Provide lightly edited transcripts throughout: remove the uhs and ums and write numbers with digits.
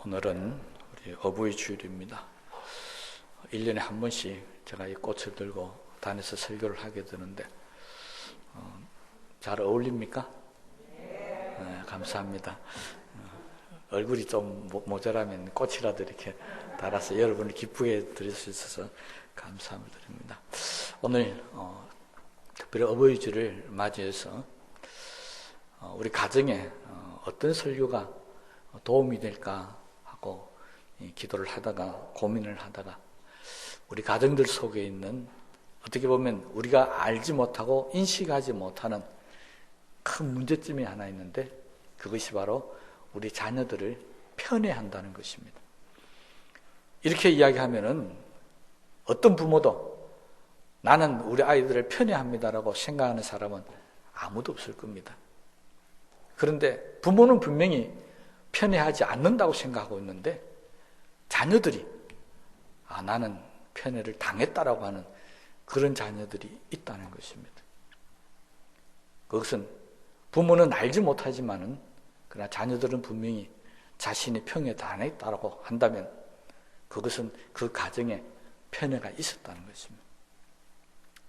오늘은 우리 어버이 주일입니다. 1년에 한 번씩 제가 이 꽃을 들고 다니면서 설교를 하게 되는데 잘 어울립니까? 네, 감사합니다. 얼굴이 좀 모자라면 꽃이라도 이렇게 달아서 여러분을 기쁘게 드릴 수 있어서 감사함을 드립니다. 오늘 특별히 어버이 주를 맞이해서 우리 가정에 어떤 설교가 도움이 될까 하고 기도를 하다가 고민을 하다가 우리 가정들 속에 있는 어떻게 보면 우리가 알지 못하고 인식하지 못하는 큰 문제점이 하나 있는데 그것이 바로 우리 자녀들을 편애한다는 것입니다. 이렇게 이야기하면은 어떤 부모도 나는 우리 아이들을 편애합니다라고 생각하는 사람은 아무도 없을 겁니다. 그런데 부모는 분명히 편애하지 않는다고 생각하고 있는데 자녀들이 나는 편애를 당했다라고 하는 그런 자녀들이 있다는 것입니다. 그것은 부모는 알지 못하지만은 그러나 자녀들은 분명히 자신이 편애 당했다라고 한다면 그것은 그 가정에 편애가 있었다는 것입니다.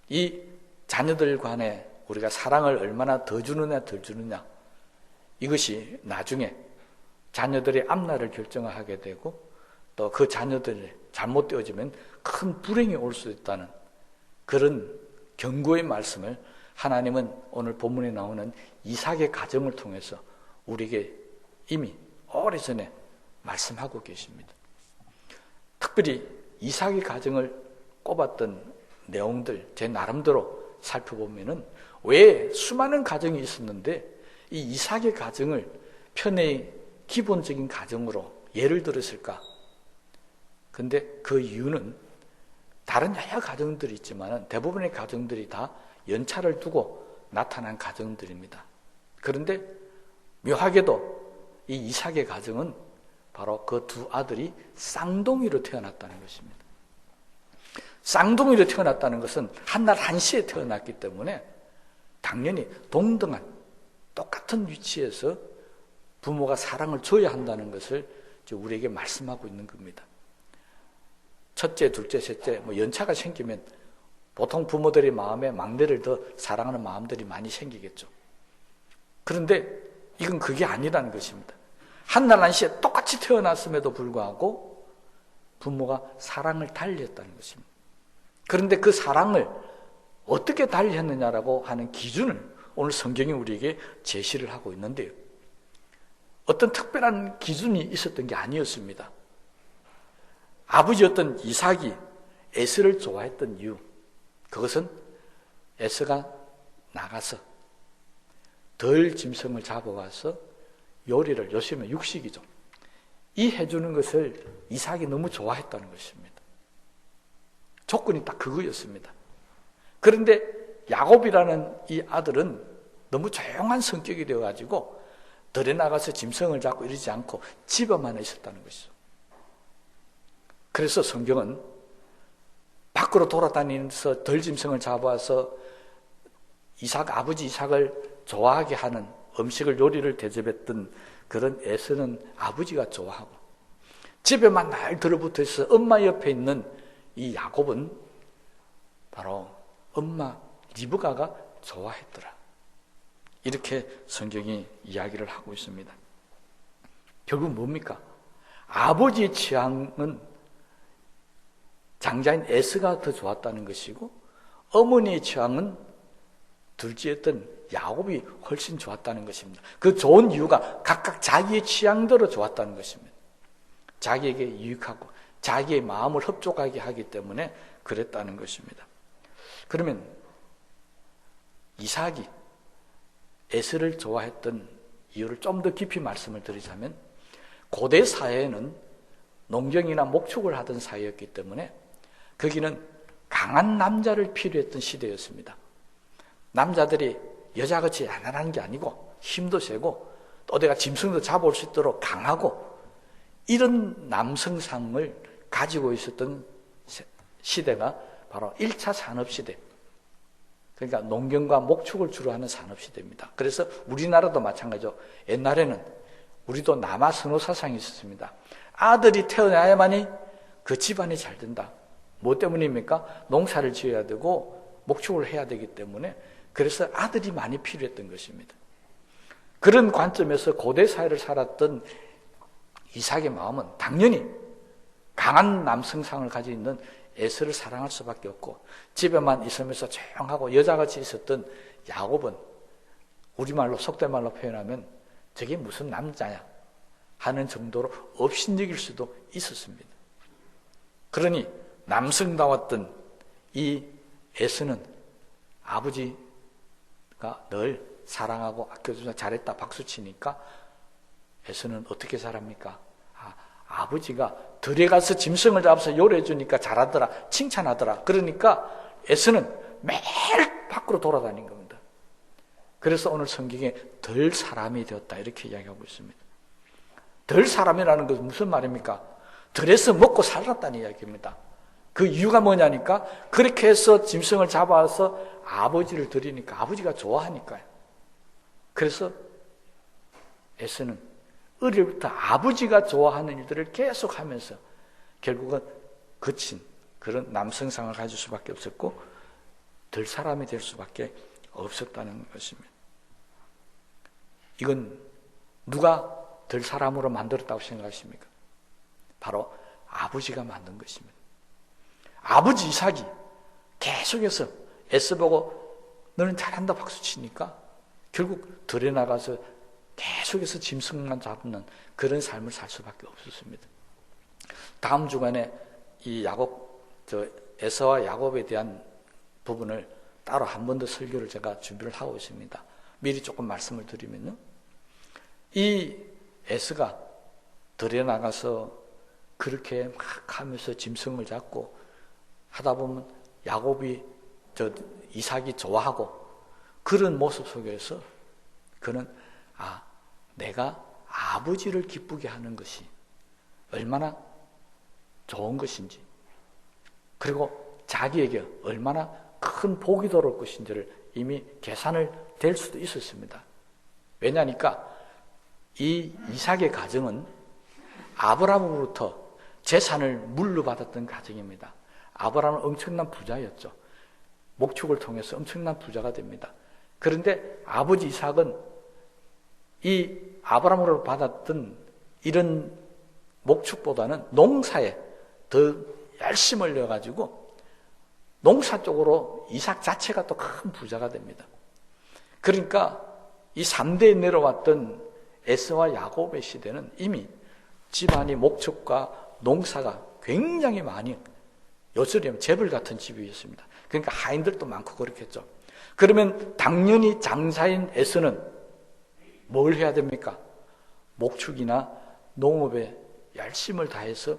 이 자녀들 간에 우리가 사랑을 얼마나 더 주느냐 덜 주느냐 이것이 나중에 자녀들의 앞날을 결정하게 되고 또 그 자녀들이 잘못되어지면 큰 불행이 올 수 있다는 그런 경고의 말씀을 하나님은 오늘 본문에 나오는 이삭의 가정을 통해서 우리에게 이미 오래전에 말씀하고 계십니다. 특별히 이삭의 가정을 꼽았던 내용들 제 나름대로 살펴보면은 왜 수많은 가정이 있었는데 이 이삭의 가정을 편애의 기본적인 가정으로 예를 들었을까? 근데 그 이유는 다른 여러 가정들이 있지만 대부분의 가정들이 다 연차를 두고 나타난 가정들입니다. 그런데 묘하게도 이 이삭의 가정은 바로 그 두 아들이 쌍둥이로 태어났다는 것입니다. 쌍둥이로 태어났다는 것은 한날 한시에 태어났기 때문에 당연히 동등한 똑같은 위치에서 부모가 사랑을 줘야 한다는 것을 우리에게 말씀하고 있는 겁니다. 첫째, 둘째, 셋째 연차가 생기면 보통 부모들의 마음에 막내를 더 사랑하는 마음들이 많이 생기겠죠. 그런데 이건 그게 아니라는 것입니다. 한날 한시에 똑같이 태어났음에도 불구하고 부모가 사랑을 달리했다는 것입니다. 그런데 그 사랑을 어떻게 달리했느냐라고 하는 기준을 오늘 성경이 우리에게 제시를 하고 있는데요. 어떤 특별한 기준이 있었던 게 아니었습니다. 아버지였던 이삭이 에서를 좋아했던 이유, 그것은 에서가 나가서 덜 짐승을 잡아와서 요리를, 요즘에 육식이죠. 이 해주는 것을 이삭이 너무 좋아했다는 것입니다. 조건이 딱 그거였습니다. 그런데 야곱이라는 이 아들은 너무 조용한 성격이 되어가지고 들에 나가서 짐승을 잡고 이러지 않고 집에만 있었다는 것이죠. 그래서 성경은 밖으로 돌아다니면서 덜 짐승을 잡아서 아버지 이삭을 좋아하게 하는 음식을 요리를 대접했던 그런 에서는 아버지가 좋아하고 집에만 날 들어붙어 있어 엄마 옆에 있는 이 야곱은 바로 엄마 리브가가 좋아했더라. 이렇게 성경이 이야기를 하고 있습니다. 결국 뭡니까? 아버지의 취향은 장자인 에서가 더 좋았다는 것이고 어머니의 취향은 둘째였던 야곱이 훨씬 좋았다는 것입니다. 그 좋은 이유가 각각 자기의 취향대로 좋았다는 것입니다. 자기에게 유익하고 자기의 마음을 흡족하게 하기 때문에 그랬다는 것입니다. 그러면 이삭이 에서를 좋아했던 이유를 좀 더 깊이 말씀을 드리자면 고대 사회에는 농경이나 목축을 하던 사회였기 때문에 거기는 강한 남자를 필요했던 시대였습니다. 남자들이 여자같이 야단하는 게 아니고 힘도 세고 또 어디가 짐승도 잡아올 수 있도록 강하고 이런 남성상을 가지고 있었던 시대가 바로 1차 산업시대, 그러니까 농경과 목축을 주로 하는 산업시대입니다. 그래서 우리나라도 마찬가지죠. 옛날에는 우리도 남아 선호 사상이 있었습니다. 아들이 태어나야만이 그 집안이 잘 된다. 뭐 때문입니까? 농사를 지어야 되고 목축을 해야 되기 때문에, 그래서 아들이 많이 필요했던 것입니다. 그런 관점에서 고대 사회를 살았던 이삭의 마음은 당연히 강한 남성상을 가지고 있는 에서를 사랑할 수밖에 없고, 집에만 있으면서 조용하고 여자같이 있었던 야곱은 우리말로, 속대말로 표현하면 저게 무슨 남자야 하는 정도로 업신여길 수도 있었습니다. 그러니 남성다웠던 이 에서는 아버지가 늘 사랑하고 아껴주자 잘했다 박수치니까 에서는 어떻게 잘합니까? 아버지가 들에 가서 짐승을 잡아서 요리해주니까 잘하더라, 칭찬하더라. 그러니까 에서는 매일 밖으로 돌아다닌 겁니다. 그래서 오늘 성경에 덜 사람이 되었다 이렇게 이야기하고 있습니다. 덜 사람이라는 것은 무슨 말입니까? 들에서 먹고 살았다는 이야기입니다. 그 이유가 뭐냐니까, 그렇게 해서 짐승을 잡아서 아버지를 드리니까 아버지가 좋아하니까요. 그래서 에서는 어릴 때부터 아버지가 좋아하는 일들을 계속 하면서 결국은 거친 그런 남성상을 가질 수밖에 없었고 덜 사람이 될 수밖에 없었다는 것입니다. 이건 누가 덜 사람으로 만들었다고 생각하십니까? 바로 아버지가 만든 것입니다. 아버지 이삭이 계속해서 애써보고 너는 잘한다 박수치니까 결국 들에 나가서 계속해서 짐승만 잡는 그런 삶을 살 수밖에 없었습니다. 다음 주간에 이 에서와 야곱에 대한 부분을 따로 한 번 더 설교를 제가 준비를 하고 있습니다. 미리 조금 말씀을 드리면요, 이 에서가 들에 나가서 그렇게 막 하면서 짐승을 잡고 하다 보면 야곱이 이삭이 좋아하고 그런 모습 속에서 그는 내가 아버지를 기쁘게 하는 것이 얼마나 좋은 것인지, 그리고 자기에게 얼마나 큰 복이 돌아올 것인지를 이미 계산을 될 수도 있었습니다. 왜냐니까 이 이삭의 가정은 아브라함으로부터 재산을 물려받았던 가정입니다. 아브라함은 엄청난 부자였죠. 목축을 통해서 엄청난 부자가 됩니다. 그런데 아버지 이삭은 이 아브라함으로 받았던 이런 목축보다는 농사에 더 열심을 내가지고 농사 쪽으로 이삭 자체가 또 큰 부자가 됩니다. 그러니까 이 3대에 내려왔던 에서와 야곱의 시대는 이미 집안이 목축과 농사가 굉장히 많이, 요술이면 재벌 같은 집이었습니다. 그러니까 하인들도 많고 그렇겠죠. 그러면 당연히 장사인 에서는 뭘 해야 됩니까? 목축이나 농업에 열심을 다해서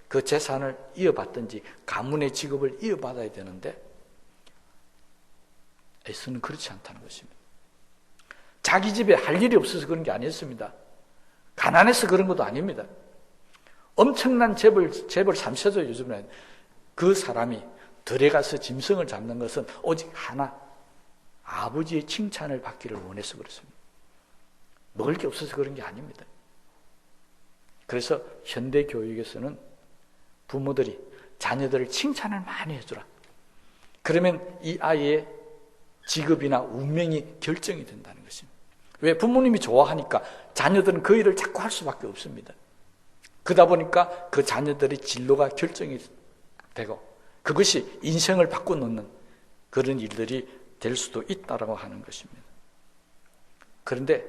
그 재산을 이어받든지 가문의 직업을 이어받아야 되는데 에서는 그렇지 않다는 것입니다. 자기 집에 할 일이 없어서 그런 게 아니었습니다. 가난해서 그런 것도 아닙니다. 엄청난 재벌 3세죠, 요즘에는. 그 사람이 들에 가서 짐승을 잡는 것은 오직 하나, 아버지의 칭찬을 받기를 원해서 그렇습니다. 먹을 게 없어서 그런 게 아닙니다. 그래서 현대 교육에서는 부모들이 자녀들을 칭찬을 많이 해주라. 그러면 이 아이의 직업이나 운명이 결정이 된다는 것입니다. 왜? 부모님이 좋아하니까 자녀들은 그 일을 자꾸 할 수밖에 없습니다. 그러다 보니까 그 자녀들의 진로가 결정이 되고 그것이 인생을 바꿔놓는 그런 일들이 될 수도 있다고 하는 것입니다. 그런데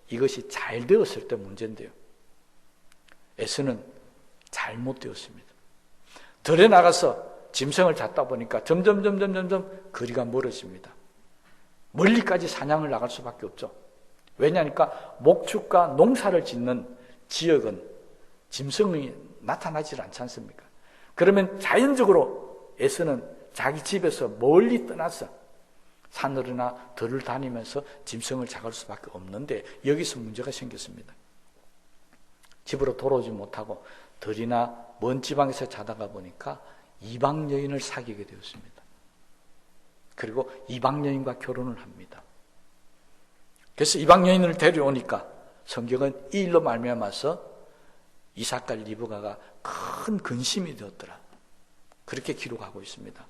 이것이 잘 되었을 때 문제인데요, 에서는 잘못되었습니다. 들에 나가서 짐승을 잡다 보니까 점점 거리가 멀어집니다. 멀리까지 사냥을 나갈 수밖에 없죠. 왜냐하니까 목축과 농사를 짓는 지역은 짐승이 나타나지 않지 않습니까? 그러면 자연적으로 에서는 자기 집에서 멀리 떠나서 산으로나 들을 다니면서 짐승을 잡을 수밖에 없는데 여기서 문제가 생겼습니다. 집으로 돌아오지 못하고 들이나 먼 지방에서 자다가 보니까 이방 여인을 사귀게 되었습니다. 그리고 이방 여인과 결혼을 합니다. 그래서 이방 여인을 데려오니까 성경은 이 일로 말미암아서 이삭과 리브가가 큰 근심이 되었더라. 그렇게 기록하고 있습니다.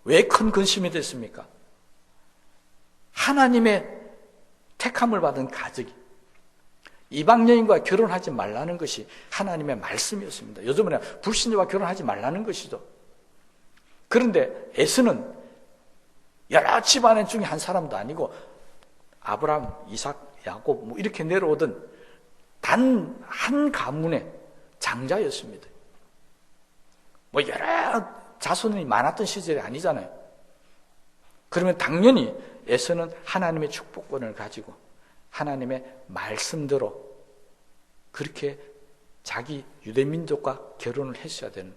왜 큰 근심이 됐습니까? 하나님의 택함을 받은 가족이 이방 여인과 결혼하지 말라는 것이 하나님의 말씀이었습니다. 요즘은 불신자와 결혼하지 말라는 것이죠. 그런데 에서는 여러 집안 중에 한 사람도 아니고 아브라함, 이삭, 야곱 뭐 이렇게 내려오던 단 한 가문의 장자였습니다. 뭐 여러 자손이 많았던 시절이 아니잖아요. 그러면 당연히 에서는 하나님의 축복권을 가지고 하나님의 말씀대로 그렇게 자기 유대민족과 결혼을 했어야 되는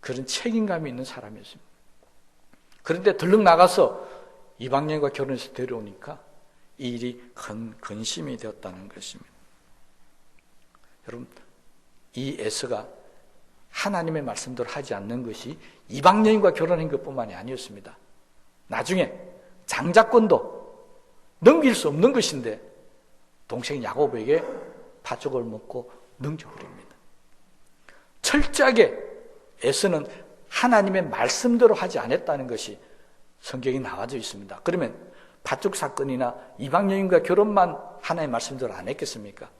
그런 책임감이 있는 사람이었습니다. 그런데 들럭 나가서 이방인과 결혼해서 데려오니까 이 일이 큰 근심이 되었다는 것입니다. 여러분, 이 에서가 하나님의 말씀대로 하지 않는 것이 이방 여인과 결혼한 것뿐만이 아니었습니다. 나중에 장자권도 넘길 수 없는 것인데 동생 야곱에게 파죽을 먹고 넘겨버립니다. 철저하게 에서는 하나님의 말씀대로 하지 않았다는 것이 성경에 나와져 있습니다. 그러면 파죽 사건이나 이방 여인과 결혼만 하나님의 말씀대로 안 했겠습니까?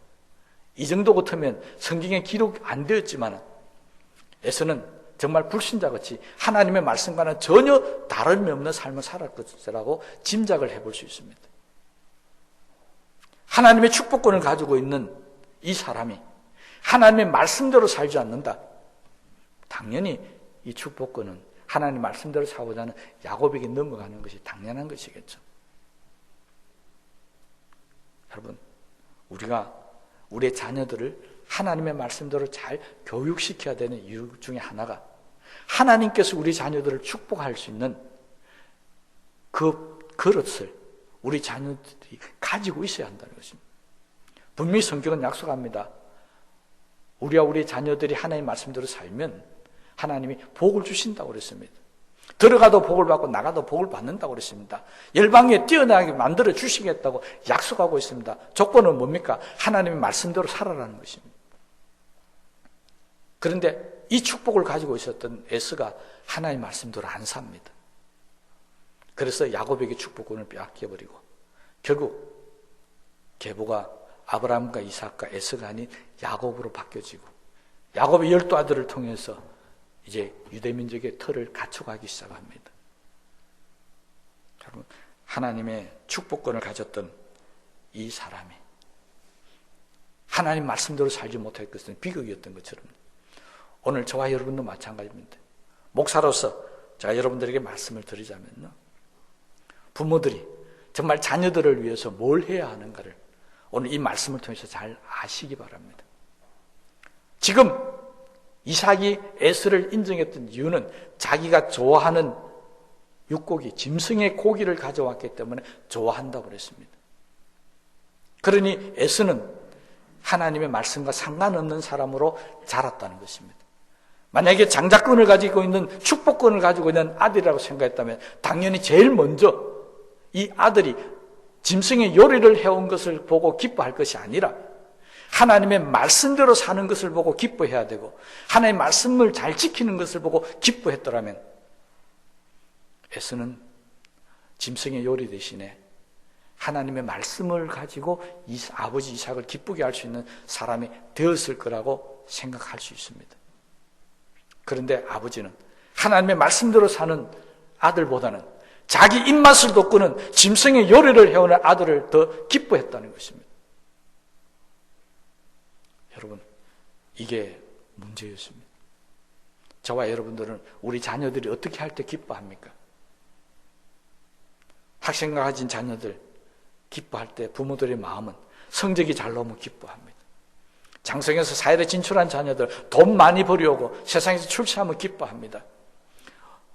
이 정도 같으면 성경에 기록 안 되었지만 에서는 정말 불신자같이 하나님의 말씀과는 전혀 다름이 없는 삶을 살았을 것이라고 짐작을 해볼 수 있습니다. 하나님의 축복권을 가지고 있는 이 사람이 하나님의 말씀대로 살지 않는다. 당연히 이 축복권은 하나님의 말씀대로 살고자 하는 야곱에게 넘어가는 것이 당연한 것이겠죠. 여러분, 우리가 우리의 자녀들을 하나님의 말씀대로 잘 교육시켜야 되는 이유 중에 하나가 하나님께서 우리 자녀들을 축복할 수 있는 그 그릇을 우리 자녀들이 가지고 있어야 한다는 것입니다. 분명히 성경은 약속합니다. 우리와 우리 자녀들이 하나님의 말씀대로 살면 하나님이 복을 주신다고 그랬습니다. 들어가도 복을 받고 나가도 복을 받는다고 그랬습니다. 열방에 뛰어나게 만들어 주시겠다고 약속하고 있습니다. 조건은 뭡니까? 하나님의 말씀대로 살아라는 것입니다. 그런데 이 축복을 가지고 있었던 에서가 하나님의 말씀대로 안 삽니다. 그래서 야곱에게 축복권을 빼앗겨버리고 결국 계보가 아브라함과 이삭과 에서가 아닌 야곱으로 바뀌어지고 야곱의 12아들을 통해서 이제 유대민족의 틀을 갖춰가기 시작합니다. 여러분, 하나님의 축복권을 가졌던 이 사람이 하나님 말씀대로 살지 못할 것은 비극이었던 것처럼 오늘 저와 여러분도 마찬가지입니다. 목사로서 제가 여러분들에게 말씀을 드리자면요, 부모들이 정말 자녀들을 위해서 뭘 해야 하는가를 오늘 이 말씀을 통해서 잘 아시기 바랍니다. 지금 이삭이 에서를 인정했던 이유는 자기가 좋아하는 육고기, 짐승의 고기를 가져왔기 때문에 좋아한다고 그랬습니다. 그러니 에서는 하나님의 말씀과 상관없는 사람으로 자랐다는 것입니다. 만약에 장자권을 가지고 있는 축복권을 가지고 있는 아들이라고 생각했다면 당연히 제일 먼저 이 아들이 짐승의 요리를 해온 것을 보고 기뻐할 것이 아니라 하나님의 말씀대로 사는 것을 보고 기뻐해야 되고 하나님의 말씀을 잘 지키는 것을 보고 기뻐했더라면 에서는 짐승의 요리 대신에 하나님의 말씀을 가지고 아버지 이삭을 기쁘게 할 수 있는 사람이 되었을 거라고 생각할 수 있습니다. 그런데 아버지는 하나님의 말씀대로 사는 아들보다는 자기 입맛을 돋구는 짐승의 요리를 해오는 아들을 더 기뻐했다는 것입니다. 여러분, 이게 문제였습니다. 저와 여러분들은 우리 자녀들이 어떻게 할 때 기뻐합니까? 학생과 가진 자녀들 기뻐할 때 부모들의 마음은 성적이 잘 나오면 기뻐합니다. 장성에서 사회에 진출한 자녀들 돈 많이 벌여오고 세상에서 출세하면 기뻐합니다.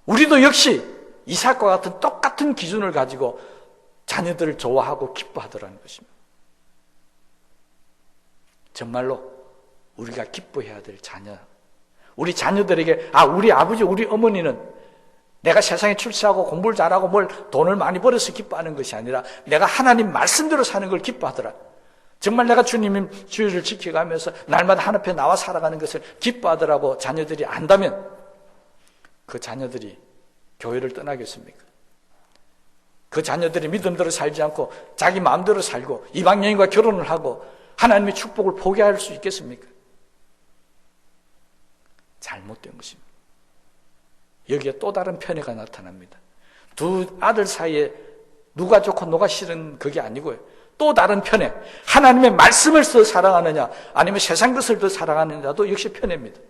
우리도 역시 이삭과 같은 똑같은 기준을 가지고 자녀들을 좋아하고 기뻐하더라는 것입니다. 정말로 우리가 기뻐해야 될 자녀, 우리 자녀들에게 우리 아버지, 우리 어머니는 내가 세상에 출세하고 공부를 잘하고 뭘 돈을 많이 벌어서 기뻐하는 것이 아니라 내가 하나님 말씀대로 사는 걸 기뻐하더라. 정말 내가 주님의 주의를 지켜가면서 날마다 하늘 앞에 나와 살아가는 것을 기뻐하더라고 자녀들이 안다면 그 자녀들이 교회를 떠나겠습니까? 그 자녀들이 믿음대로 살지 않고 자기 마음대로 살고 이방 여인과 결혼을 하고 하나님의 축복을 포기할 수 있겠습니까? 잘못된 것입니다. 여기에 또 다른 편애가 나타납니다. 두 아들 사이에 누가 좋고 누가 싫은 그게 아니고요. 또 다른 편애. 하나님의 말씀을 더 사랑하느냐 아니면 세상 것을 더 사랑하느냐도 역시 편애입니다.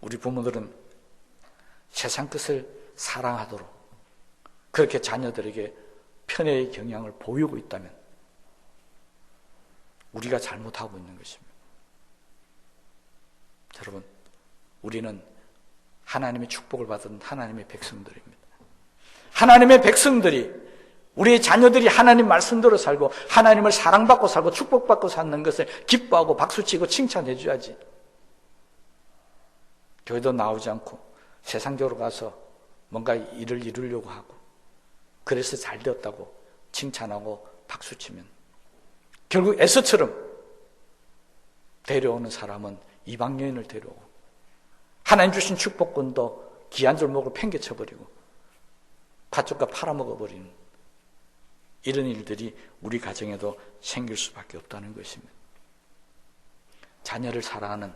우리 부모들은 세상 것을 사랑하도록 그렇게 자녀들에게 편애의 경향을 보이고 있다면 우리가 잘못하고 있는 것입니다. 여러분, 우리는 하나님의 축복을 받은 하나님의 백성들입니다. 하나님의 백성들이 우리의 자녀들이 하나님 말씀대로 살고 하나님을 사랑받고 살고 축복받고 사는 것을 기뻐하고 박수치고 칭찬해 줘야지. 교회도 나오지 않고 세상적으로 가서 뭔가 일을 이루려고 하고 그래서 잘 되었다고 칭찬하고 박수치면 결국 에서처럼 데려오는 사람은 이방 여인을 데려오고 하나님 주신 축복권도 귀한 줄목을 팽개쳐버리고 팥죽과 팔아먹어버리는 이런 일들이 우리 가정에도 생길 수밖에 없다는 것입니다. 자녀를 사랑하는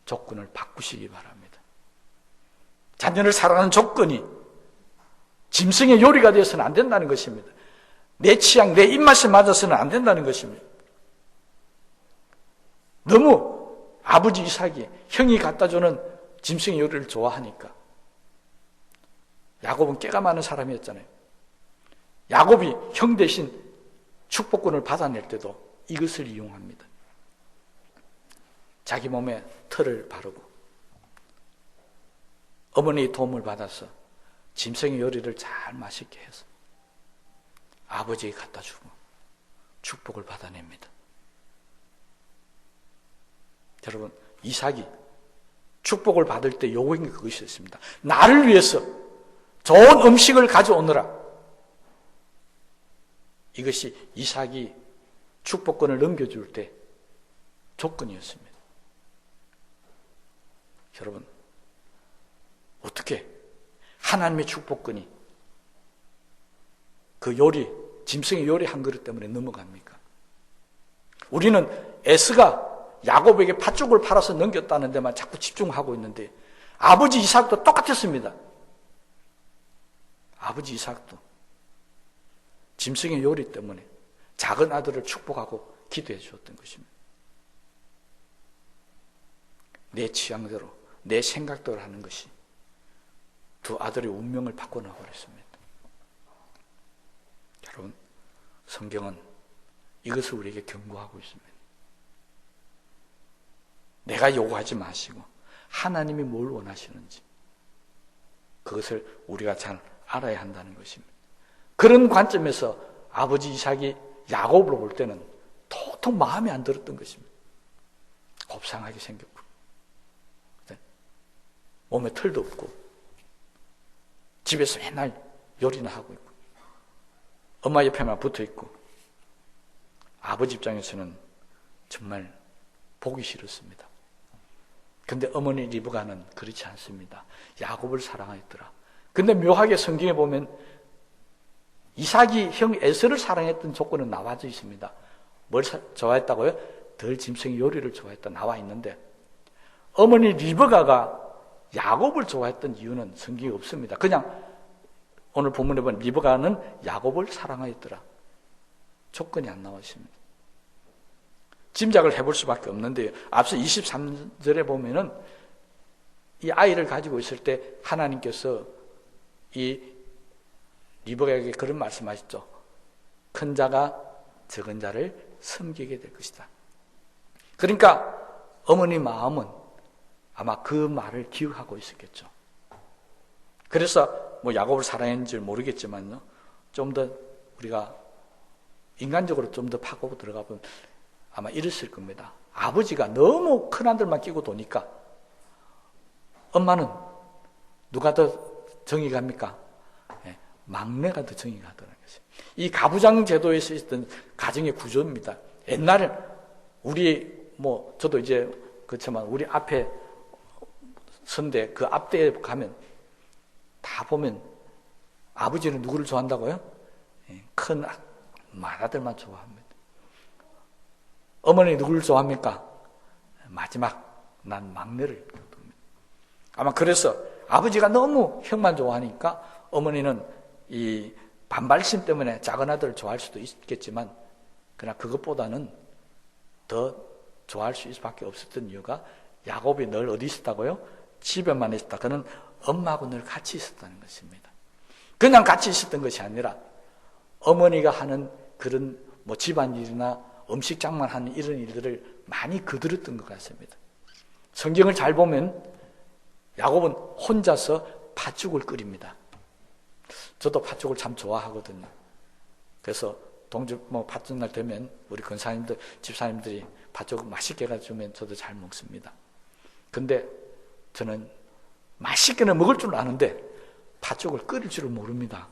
조건을 바꾸시기 바랍니다. 자녀를 사랑하는 조건이 짐승의 요리가 되어서는 안 된다는 것입니다. 내 취향, 내 입맛에 맞아서는 안 된다는 것입니다. 너무 아버지 이삭이 형이 갖다 주는 짐승의 요리를 좋아하니까 야곱은 깨가 많은 사람이었잖아요. 야곱이 형 대신 축복권을 받아낼 때도 이것을 이용합니다. 자기 몸에 털을 바르고 어머니의 도움을 받아서 짐승의 요리를 잘 맛있게 해서 아버지에게 갖다 주고 축복을 받아냅니다. 여러분, 이삭이 축복을 받을 때 요구한 게 그것이었습니다. 나를 위해서 좋은 음식을 가져오느라. 이것이 이삭이 축복권을 넘겨줄 때 조건이었습니다. 여러분, 어떻게 하나님의 축복권이 그 요리, 짐승의 요리 한 그릇 때문에 넘어갑니까? 우리는 에스가 야곱에게 팥죽을 팔아서 넘겼다는 데만 자꾸 집중하고 있는데 아버지 이삭도 똑같았습니다. 아버지 이삭도 짐승의 요리 때문에 작은 아들을 축복하고 기도해 주었던 것입니다. 내 취향대로 내 생각대로 하는 것이 두 아들의 운명을 바꿔놔 버렸습니다. 여러분, 성경은 이것을 우리에게 경고하고 있습니다. 내가 요구하지 마시고 하나님이 뭘 원하시는지 그것을 우리가 잘 알아야 한다는 것입니다. 그런 관점에서 아버지 이삭이 야곱을 볼 때는 도통 마음에 안 들었던 것입니다. 곱상하게 생겼고 몸에 털도 없고 집에서 맨날 요리나 하고 있고 엄마 옆에만 붙어 있고 아버지 입장에서는 정말 보기 싫었습니다. 근데 어머니 리브가는 그렇지 않습니다. 야곱을 사랑했더라. 근데 묘하게 성경에 보면 이삭이 형 에서를 사랑했던 조건은 나와져 있습니다. 뭘 좋아했다고요? 덜 짐승의 요리를 좋아했다 나와 있는데 어머니 리브가가 야곱을 좋아했던 이유는 성경에 없습니다. 그냥 오늘 본문에 보면 리브가는 야곱을 사랑하였더라. 조건이 안 나와 있습니다. 짐작을 해볼 수밖에 없는데요. 앞서 23절에 보면은 이 아이를 가지고 있을 때 하나님께서 이 리브가에게 그런 말씀하셨죠. 큰 자가 적은 자를 섬기게 될 것이다. 그러니까 어머니 마음은 아마 그 말을 기억하고 있었겠죠. 그래서 뭐 야곱을 사랑했는지 모르겠지만요. 좀 더 우리가 인간적으로 좀 더 파고 들어가 보면 아마 이랬을 겁니다. 아버지가 너무 큰 아들만 끼고 도니까 엄마는 누가 더 정이 갑니까? 네, 막내가 더 정이 가더라는 것이에요. 이 가부장 제도에서 있었던 가정의 구조입니다. 옛날에 저도 이제 그렇지만 우리 앞에 선대 그 앞대에 가면 다 보면 아버지는 누구를 좋아한다고요? 큰 맏아들만 좋아합니다. 어머니 누구를 좋아합니까? 마지막 난 막내를 좋아합니다. 아마 그래서 아버지가 너무 형만 좋아하니까 어머니는 이 반발심 때문에 작은 아들을 좋아할 수도 있겠지만 그러나 그것보다는 더 좋아할 수밖에 없었던 이유가 야곱이 늘 어디 있었다고요? 집에만 있었다. 그는 엄마하고 늘 같이 있었다는 것입니다. 그냥 같이 있었던 것이 아니라 어머니가 하는 그런 집안일이나 음식 장만하는 이런 일들을 많이 거들었던 것 같습니다. 성경을 잘 보면 야곱은 혼자서 팥죽을 끓입니다. 저도 팥죽을 참 좋아하거든요. 그래서 팥죽날 되면 우리 권사님들, 집사님들이 팥죽 맛있게 해주면 저도 잘 먹습니다. 근데 저는 맛있게는 먹을 줄 아는데 팥죽을 끓일 줄을 모릅니다.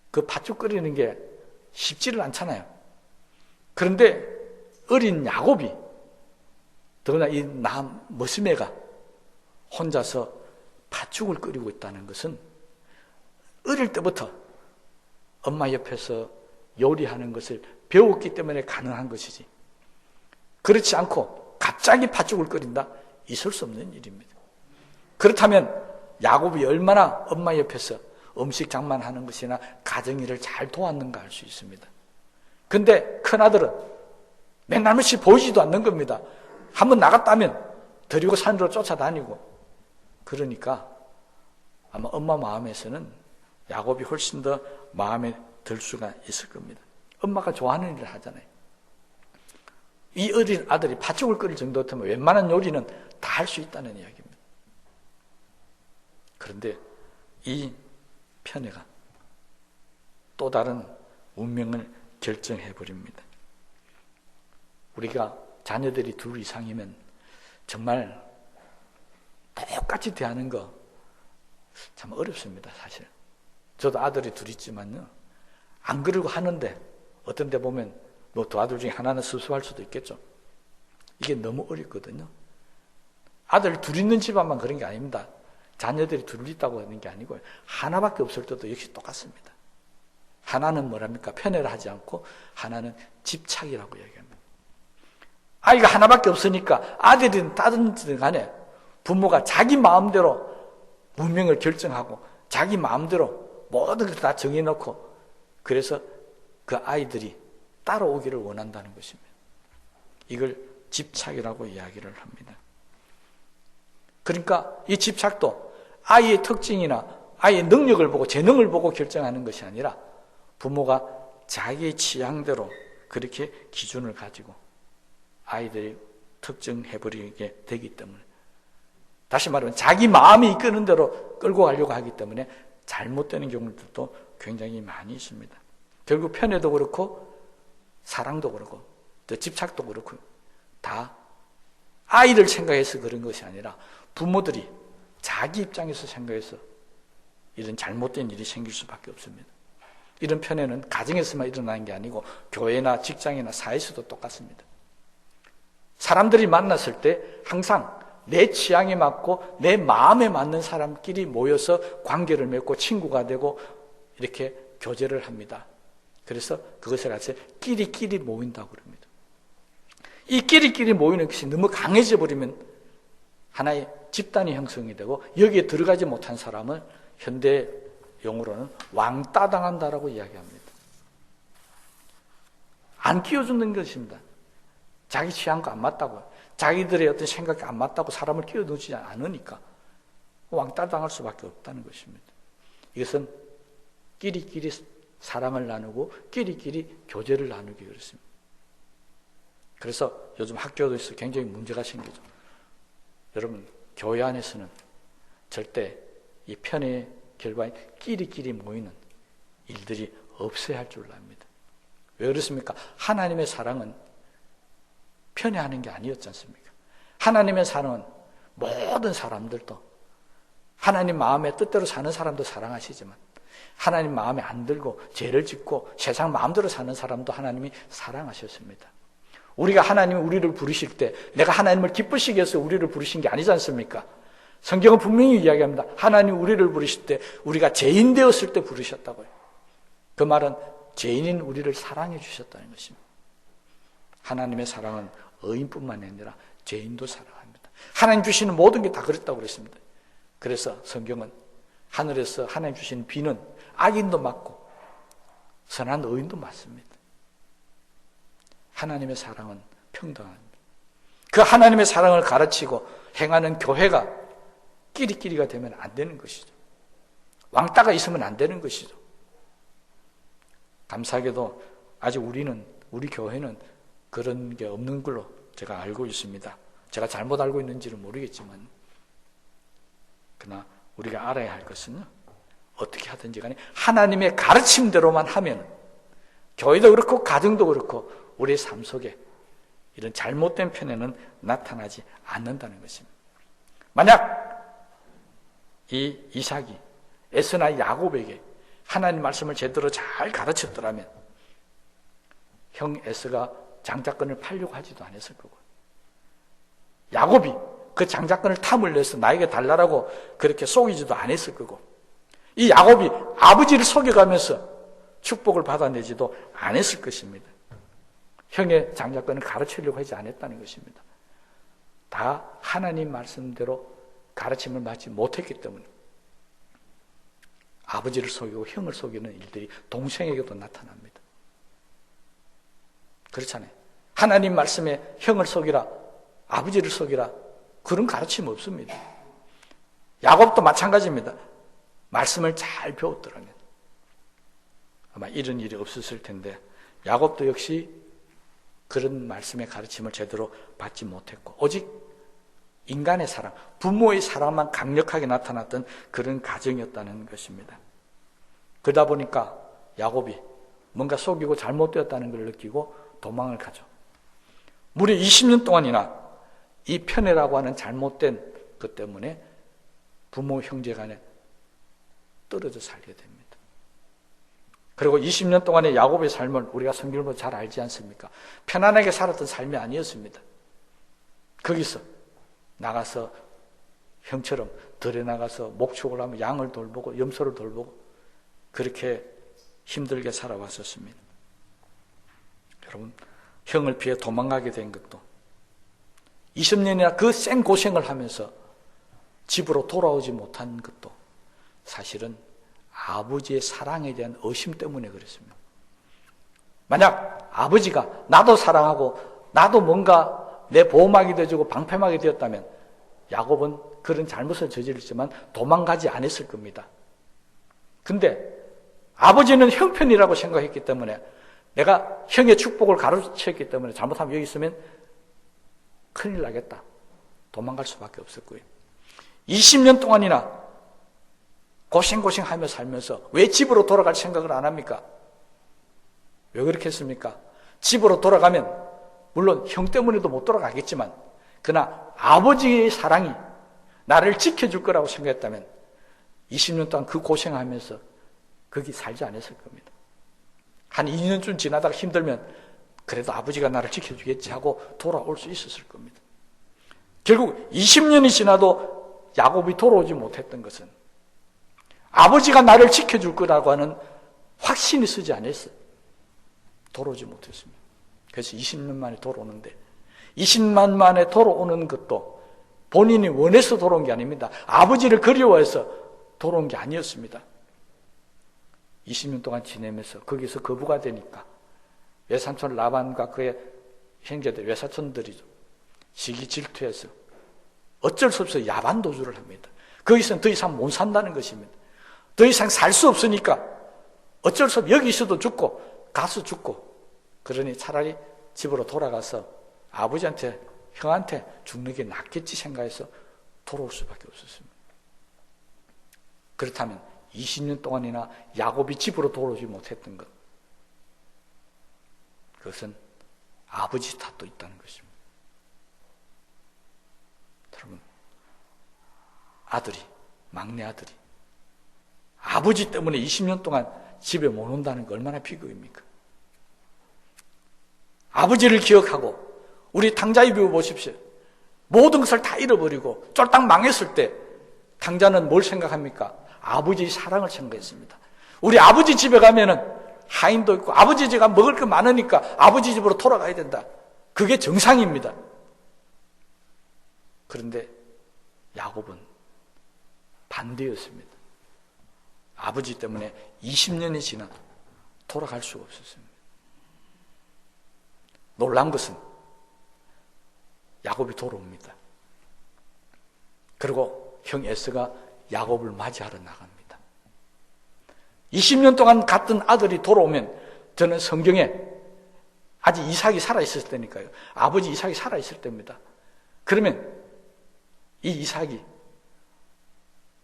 그 팥죽 끓이는 게 쉽지를 않잖아요. 그런데 어린 야곱이 더구나 이 머슴애가 혼자서 팥죽을 끓이고 있다는 것은 어릴 때부터 엄마 옆에서 요리하는 것을 배웠기 때문에 가능한 것이지, 그렇지 않고 갑자기 팥죽을 끓인다? 있을 수 없는 일입니다. 그렇다면 야곱이 얼마나 엄마 옆에서 음식 장만하는 것이나 가정일을 잘 도왔는가 알 수 있습니다. 근데 큰아들은 맨날같이 보이지도 않는 겁니다. 한번 나갔다면 데리고 산으로 쫓아다니고, 그러니까 아마 엄마 마음에서는 야곱이 훨씬 더 마음에 들 수가 있을 겁니다. 엄마가 좋아하는 일을 하잖아요. 이 어린 아들이 팥죽을 끓일 정도였다면 웬만한 요리는 다 할 수 있다는 이야기입니다. 그런데 이 편애가 또 다른 운명을 결정해버립니다. 우리가 자녀들이 둘 이상이면 정말 똑같이 대하는 거 참 어렵습니다, 사실. 저도 아들이 둘 있지만요, 안 그러고 하는데 어떤 데 보면 두 아들 중에 하나는 섭섭할 수도 있겠죠. 이게 너무 어렵거든요. 아들 둘 있는 집안만 그런 게 아닙니다. 자녀들이 둘 있다고 하는 게 아니고요, 하나밖에 없을 때도 역시 똑같습니다. 하나는 뭐랍니까? 편애를 하지 않고 하나는 집착이라고 얘기합니다. 아이가 하나밖에 없으니까 아들이든 딸이든 간에 부모가 자기 마음대로 운명을 결정하고 자기 마음대로 모든 걸 다 정해놓고, 그래서 그 아이들이 따라오기를 원한다는 것입니다. 이걸 집착이라고 이야기를 합니다. 그러니까 이 집착도 아이의 특징이나 아이의 능력을 보고 재능을 보고 결정하는 것이 아니라 부모가 자기의 취향대로 그렇게 기준을 가지고 아이들이 특정해버리게 되기 때문에, 다시 말하면 자기 마음이 이끄는 대로 끌고 가려고 하기 때문에 잘못되는 경우들도 굉장히 많이 있습니다. 결국 편애도 그렇고 사랑도 그렇고 또 집착도 그렇고 다 아이를 생각해서 그런 것이 아니라 부모들이 자기 입장에서 생각해서 이런 잘못된 일이 생길 수밖에 없습니다. 이런 편애는 가정에서만 일어나는 게 아니고 교회나 직장이나 사회에서도 똑같습니다. 사람들이 만났을 때 항상 내 취향에 맞고 내 마음에 맞는 사람끼리 모여서 관계를 맺고 친구가 되고 이렇게 교제를 합니다. 그래서 그것을 같이 끼리끼리 모인다고 그럽니다. 이 끼리끼리 모이는 것이 너무 강해져 버리면 하나의 집단이 형성이 되고, 여기에 들어가지 못한 사람을 현대 용어로는 왕따 당한다라고 이야기합니다. 안 끼워주는 것입니다. 자기 취향과 안 맞다고, 자기들의 어떤 생각이 안 맞다고 사람을 끼워두지 않으니까 왕따 당할 수밖에 없다는 것입니다. 이것은 끼리끼리 사랑을 나누고 끼리끼리 교제를 나누기 그렇습니다. 그래서 요즘 학교에서 굉장히 문제가 생기죠. 여러분, 교회 안에서는 절대 이 편의 결과에 끼리끼리 모이는 일들이 없어야 할 줄 압니다. 왜 그렇습니까? 하나님의 사랑은 편애하는 게 아니었지 않습니까? 하나님의 사랑은 모든 사람들도, 하나님 마음의 뜻대로 사는 사람도 사랑하시지만 하나님 마음에 안 들고 죄를 짓고 세상 마음대로 사는 사람도 하나님이 사랑하셨습니다. 우리가 하나님이 우리를 부르실 때 내가 하나님을 기쁘시게 해서 우리를 부르신 게 아니지 않습니까? 성경은 분명히 이야기합니다. 하나님 우리를 부르실 때 우리가 죄인 되었을 때 부르셨다고요. 그 말은 죄인인 우리를 사랑해 주셨다는 것입니다. 하나님의 사랑은 의인뿐만 아니라 죄인도 사랑합니다. 하나님 주시는 모든 게 다 그랬다고 그랬습니다. 그래서 성경은 하늘에서 하나님 주시는 비는 악인도 맞고 선한 의인도 맞습니다. 하나님의 사랑은 평등합니다. 그 하나님의 사랑을 가르치고 행하는 교회가 끼리끼리가 되면 안 되는 것이죠. 왕따가 있으면 안 되는 것이죠. 감사하게도 아직 우리 교회는 그런 게 없는 걸로 제가 알고 있습니다. 제가 잘못 알고 있는지는 모르겠지만, 그러나 우리가 알아야 할 것은요, 어떻게 하든지 간에 하나님의 가르침대로만 하면 교회도 그렇고 가정도 그렇고 우리의 삶 속에 이런 잘못된 편에는 나타나지 않는다는 것입니다. 만약 이 이삭이 에서나 야곱에게 하나님 말씀을 제대로 잘 가르쳤더라면 형 에서가 장자권을 팔려고 하지도 않았을 거고, 야곱이 그 장자권을 탐을 내서 나에게 달라라고 그렇게 속이지도 않았을 거고, 이 야곱이 아버지를 속여가면서 축복을 받아내지도 않았을 것입니다. 형의 장자권을 가르치려고 하지 않았다는 것입니다. 다 하나님 말씀대로 가르침을 받지 못했기 때문에 아버지를 속이고 형을 속이는 일들이 동생에게도 나타납니다. 그렇잖아요. 하나님 말씀에 형을 속이라, 아버지를 속이라, 그런 가르침 없습니다. 야곱도 마찬가지입니다. 말씀을 잘 배웠더라면 아마 이런 일이 없었을 텐데, 야곱도 역시 그런 말씀의 가르침을 제대로 받지 못했고, 오직 인간의 사랑, 부모의 사랑만 강력하게 나타났던 그런 가정이었다는 것입니다. 그러다 보니까 야곱이 뭔가 속이고 잘못되었다는 걸 느끼고 도망을 가죠. 무려 20년 동안이나 이 편애라고 하는 잘못된 것 때문에 부모 형제 간에 떨어져 살게 됩니다. 그리고 20년 동안의 야곱의 삶을 우리가 성경을 보면 잘 알지 않습니까? 편안하게 살았던 삶이 아니었습니다. 거기서 나가서 형처럼 들에 나가서 목축을 하며 양을 돌보고 염소를 돌보고 그렇게 힘들게 살아왔었습니다. 여러분, 형을 피해 도망가게 된 것도 20년이나 그 생 고생을 하면서 집으로 돌아오지 못한 것도 사실은 아버지의 사랑에 대한 의심 때문에 그랬습니다. 만약 아버지가 나도 사랑하고 나도 뭔가 내 보호막이 되어주고 방패막이 되었다면 야곱은 그런 잘못을 저질렀지만 도망가지 않았을 겁니다. 근데 아버지는 형편이라고 생각했기 때문에, 내가 형의 축복을 가르쳤기 때문에 잘못하면 여기 있으면 큰일 나겠다, 도망갈 수밖에 없을 거예요. 20년 동안이나 고생하며 살면서 왜 집으로 돌아갈 생각을 안 합니까? 왜 그렇게 했습니까? 집으로 돌아가면 물론 형 때문에도 못 돌아가겠지만, 그러나 아버지의 사랑이 나를 지켜줄 거라고 생각했다면 20년 동안 그 고생하면서 거기 살지 않았을 겁니다. 한 2년쯤 지나다가 힘들면 그래도 아버지가 나를 지켜주겠지 하고 돌아올 수 있었을 겁니다. 결국 20년이 지나도 야곱이 돌아오지 못했던 것은 아버지가 나를 지켜줄 거라고 하는 확신이 쓰지 않았어요. 돌아오지 못했습니다. 그래서 20년 만에 돌아오는데, 20년 만에 돌아오는 것도 본인이 원해서 돌아온 게 아닙니다. 아버지를 그리워해서 돌아온 게 아니었습니다. 20년 동안 지내면서 거기서 거부가 되니까 외삼촌 라반과 그의 형제들, 외사촌들이죠, 시기 질투해서 어쩔 수 없어 야반 도주를 합니다. 거기서는 더 이상 못 산다는 것입니다. 더 이상 살 수 없으니까 어쩔 수 없이 여기 있어도 죽고 가서 죽고, 그러니 차라리 집으로 돌아가서 아버지한테, 형한테 죽는 게 낫겠지 생각해서 돌아올 수밖에 없었습니다. 그렇다면 20년 동안이나 야곱이 집으로 돌아오지 못했던 것, 그것은 아버지 탓도 있다는 것입니다. 여러분, 막내 아들이 아버지 때문에 20년 동안 집에 못 온다는 게 얼마나 비극입니까? 아버지를 기억하고 우리 탕자의 비유 보십시오. 모든 것을 다 잃어버리고 쫄딱 망했을 때 탕자는 뭘 생각합니까? 아버지의 사랑을 생각했습니다. 우리 아버지 집에 가면은 하인도 있고 아버지 집에 가면 먹을 거 많으니까 아버지 집으로 돌아가야 된다. 그게 정상입니다. 그런데 야곱은 반대였습니다. 아버지 때문에 20년이 지나 돌아갈 수가 없었습니다. 놀란 것은 야곱이 돌아옵니다. 그리고 형 에서가 야곱을 맞이하러 나갑니다. 20년 동안 갔던 아들이 돌아오면 저는 성경에 아직 이삭이 살아있을 때니까요. 아버지 이삭이 살아있을 때입니다. 그러면 이 이삭이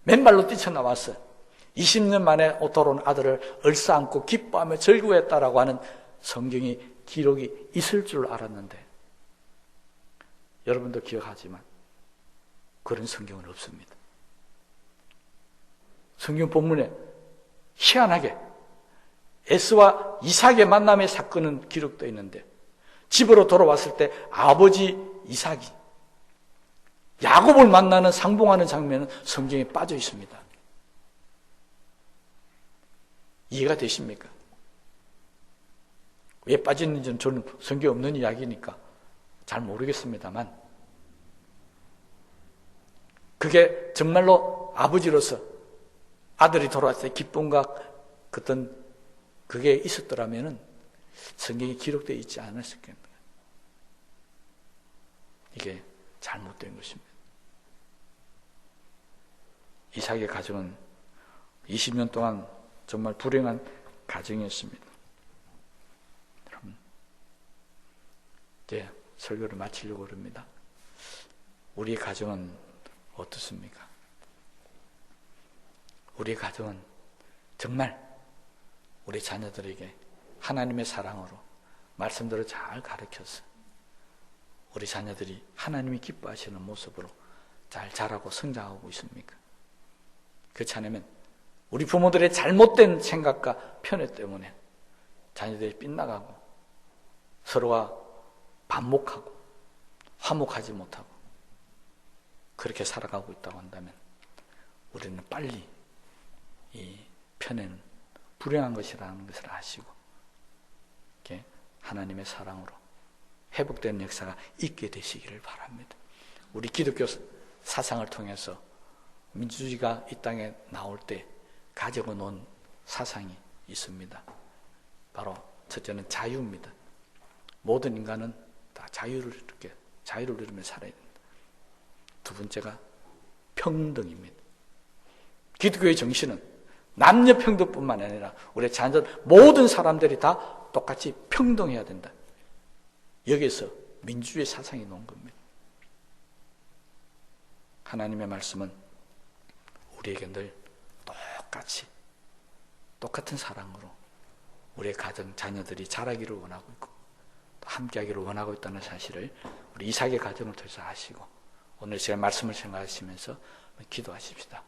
맨발로 뛰쳐나와서 20년 만에 돌아온 아들을 얼싸안고 기뻐하며 즐거워했다라고 하는 성경이 기록이 있을 줄 알았는데 여러분도 기억하지만 그런 성경은 없습니다. 성경 본문에 희한하게 에스와 이삭의 만남의 사건은 기록되어 있는데 집으로 돌아왔을 때 아버지 이삭이 야곱을 만나는 상봉하는 장면은 성경에 빠져 있습니다. 이해가 되십니까? 왜 빠졌는지는 저는 성경에 없는 이야기니까 잘 모르겠습니다만 그게 정말로 아버지로서 아들이 돌아왔을 때 기쁨과 어떤 그게 있었더라면 성경에 기록되어 있지 않았을 겁니다. 이게 잘못된 것입니다. 이삭의 가정은 20년 동안 정말 불행한 가정이었습니다. 여러분, 이제 설교를 마치려고 합니다. 우리의 가정은 어떻습니까? 우리의 가정은 정말 우리 자녀들에게 하나님의 사랑으로 말씀대로 잘 가르쳐서 우리 자녀들이 하나님이 기뻐하시는 모습으로 잘 자라고 성장하고 있습니까? 그렇지 않으면 우리 부모들의 잘못된 생각과 편애 때문에 자녀들이 빗나가고 서로가 반목하고 화목하지 못하고 그렇게 살아가고 있다고 한다면 우리는 빨리 이 편애는 불행한 것이라는 것을 아시고 이렇게 하나님의 사랑으로 회복되는 역사가 있게 되시기를 바랍니다. 우리 기독교 사상을 통해서 민주주의가 이 땅에 나올 때 가지고 놓은 사상이 있습니다. 바로 첫째는 자유입니다. 모든 인간은 다 자유를 누리며 살아야 된다. 두 번째가 평등입니다. 기독교의 정신은 남녀 평등뿐만 아니라 우리 자녀들 모든 사람들이 다 똑같이 평등해야 된다. 여기에서 민주주의 사상이 나온 겁니다. 하나님의 말씀은 우리에게 늘 똑같은 사랑으로 우리의 가정, 자녀들이 자라기를 원하고 있고 또 함께하기를 원하고 있다는 사실을 우리 이삭의 가정을 통해서 아시고 오늘 제가 말씀을 생각하시면서 기도하십시다.